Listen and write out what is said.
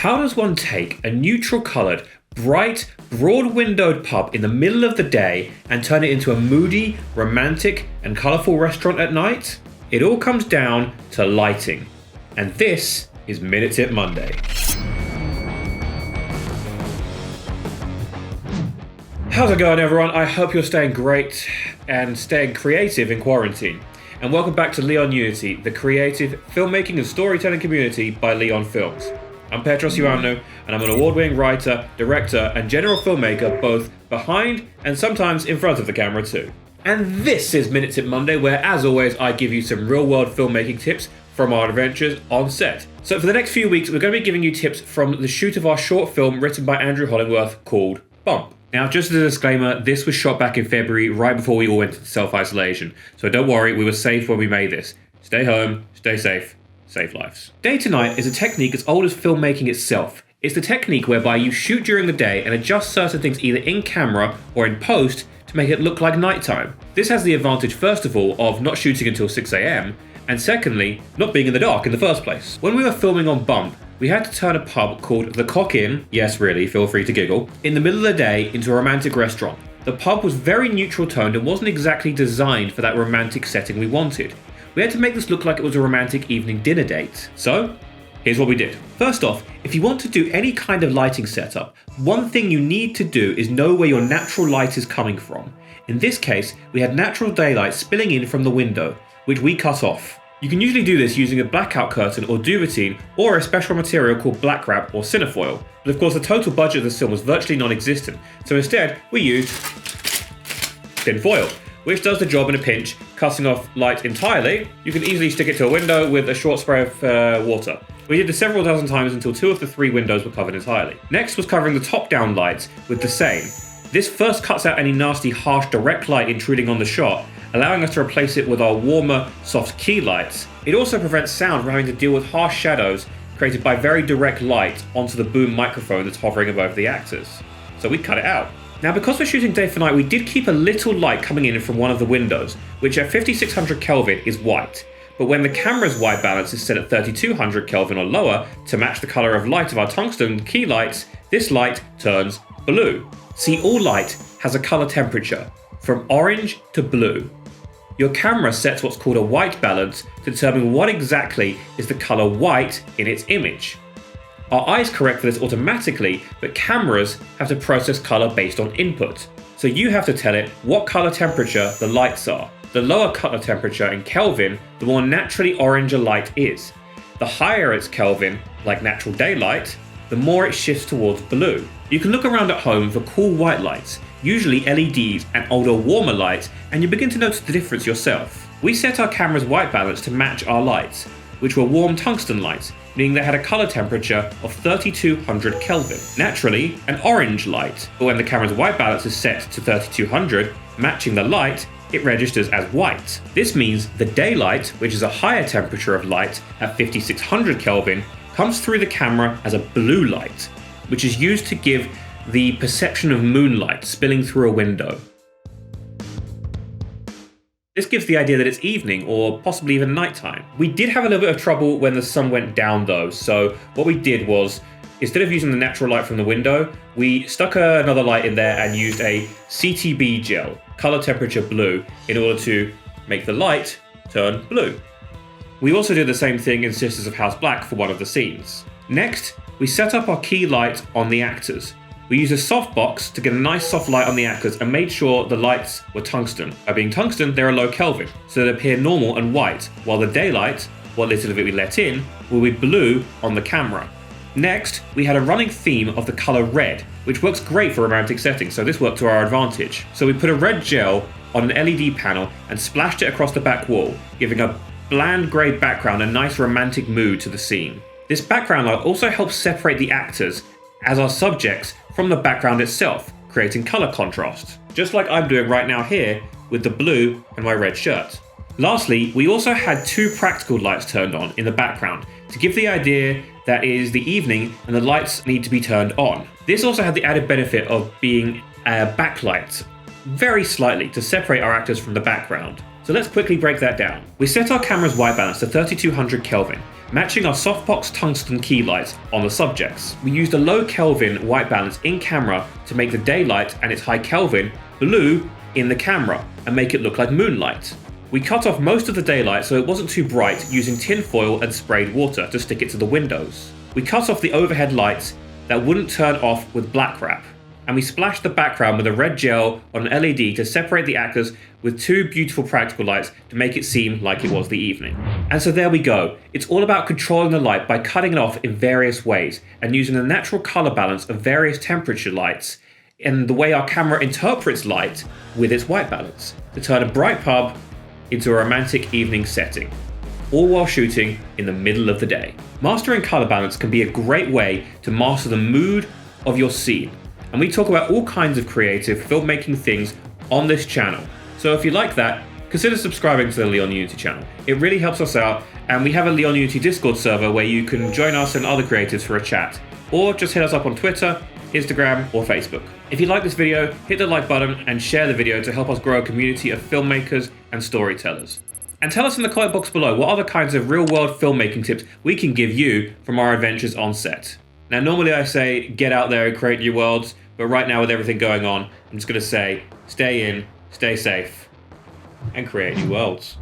How does one take a neutral-coloured, bright, broad-windowed pub in the middle of the day and turn it into a moody, romantic, and colourful restaurant at night? It all comes down to lighting. And this is Minute Tip Monday. How's it going, everyone? I hope you're staying great and staying creative in quarantine. And welcome back to Leon Unity, the creative filmmaking and storytelling community by Leon Films. I'm Petros, and I'm an award-winning writer, director, and general filmmaker, both behind and sometimes in front of the camera too. And this is Minute Tip Monday, where, as always, I give you some real-world filmmaking tips from our adventures on set. So for the next few weeks, we're going to be giving you tips from the shoot of our short film written by Andrew Hollingworth called Bump. Now, just as a disclaimer, this was shot back in February, right before we all went into self-isolation. So don't worry, we were safe when we made this. Stay home, stay safe, save lives. Day to night is a technique as old as filmmaking itself. It's the technique whereby you shoot during the day and adjust certain things either in camera or in post to make it look like nighttime. This has the advantage, first of all, of not shooting until 6 AM, and secondly, not being in the dark in the first place. When we were filming on Bump, we had to turn a pub called The Cock Inn, yes really, feel free to giggle, in the middle of the day into a romantic restaurant. The pub was very neutral toned and wasn't exactly designed for that romantic setting we wanted. We had to make this look like it was a romantic evening dinner date. So, here's what we did. First off, if you want to do any kind of lighting setup, one thing you need to do is know where your natural light is coming from. In this case, we had natural daylight spilling in from the window, which we cut off. You can usually do this using a blackout curtain or duvetine, or a special material called black wrap or cinefoil. But of course the total budget of this film was virtually non-existent, so instead we used tin foil, which does the job in a pinch, cutting off light entirely. You can easily stick it to a window with a short spray of water. We did this several dozen times until 2 of the 3 windows were covered entirely. Next was covering the top-down lights with the same. This first cuts out any nasty, harsh, direct light intruding on the shot, allowing us to replace it with our warmer, soft key lights. It also prevents sound from having to deal with harsh shadows created by very direct light onto the boom microphone that's hovering above the actors. So we cut it out. Now, because we're shooting day for night, we did keep a little light coming in from one of the windows, which at 5600 Kelvin is white. But when the camera's white balance is set at 3200 Kelvin or lower to match the color of light of our tungsten key lights, this light turns blue. See, all light has a color temperature, from orange to blue. Your camera sets what's called a white balance to determine what exactly is the color white in its image. Our eyes correct for this automatically, but cameras have to process color based on input. So you have to tell it what color temperature the lights are. The lower color temperature in Kelvin, the more naturally orange a light is. The higher its Kelvin, like natural daylight, the more it shifts towards blue. You can look around at home for cool white lights, usually LEDs and older warmer lights, and you begin to notice the difference yourself. We set our camera's white balance to match our lights, which were warm tungsten lights, meaning they had a color temperature of 3200 Kelvin. Naturally, an orange light, but when the camera's white balance is set to 3200, matching the light, it registers as white. This means the daylight, which is a higher temperature of light at 5600 Kelvin, comes through the camera as a blue light, which is used to give the perception of moonlight spilling through a window. This gives the idea that it's evening or possibly even nighttime. We did have a little bit of trouble when the sun went down though, so what we did was, instead of using the natural light from the window, we stuck another light in there and used a CTO Gel, color temperature blue, in order to make the light turn blue. We also did the same thing in Sisters of House Black for one of the scenes. Next, we set up our key light on the actors. We used a softbox to get a nice soft light on the actors and made sure the lights were tungsten. By being tungsten, they're a low Kelvin, so they appear normal and white, while the daylight, what little of it we let in, will be blue on the camera. Next, we had a running theme of the color red, which works great for romantic settings, so this worked to our advantage. So we put a red gel on an LED panel and splashed it across the back wall, giving a bland grey background a nice romantic mood to the scene. This background light also helps separate the actors as our subjects from the background itself, creating color contrast, just like I'm doing right now here with the blue and my red shirt. Lastly, we also had 2 practical lights turned on in the background to give the idea that it is the evening and the lights need to be turned on. This also had the added benefit of being a backlight, very slightly, to separate our actors from the background. So let's quickly break that down. We set our camera's white balance to 3200 Kelvin, matching our softbox tungsten key lights on the subjects. We used a low Kelvin white balance in camera to make the daylight and its high Kelvin blue in the camera and make it look like moonlight. We cut off most of the daylight so it wasn't too bright using tin foil and sprayed water to stick it to the windows. We cut off the overhead lights that wouldn't turn off with black wrap. And we splashed the background with a red gel on an LED to separate the actors with two beautiful practical lights to make it seem like it was the evening. And so there we go. It's all about controlling the light by cutting it off in various ways and using the natural color balance of various temperature lights and the way our camera interprets light with its white balance to turn a bright pub into a romantic evening setting, all while shooting in the middle of the day. Mastering color balance can be a great way to master the mood of your scene. And we talk about all kinds of creative filmmaking things on this channel. So if you like that, consider subscribing to the Leon Unity channel. It really helps us out, and we have a Leon Unity Discord server where you can join us and other creatives for a chat. Or just hit us up on Twitter, Instagram, or Facebook. If you like this video, hit the like button and share the video to help us grow a community of filmmakers and storytellers. And tell us in the comment box below what other kinds of real-world filmmaking tips we can give you from our adventures on set. Now, normally I say get out there and create new worlds, but right now with everything going on, I'm just going to say stay in, stay safe, and create new worlds.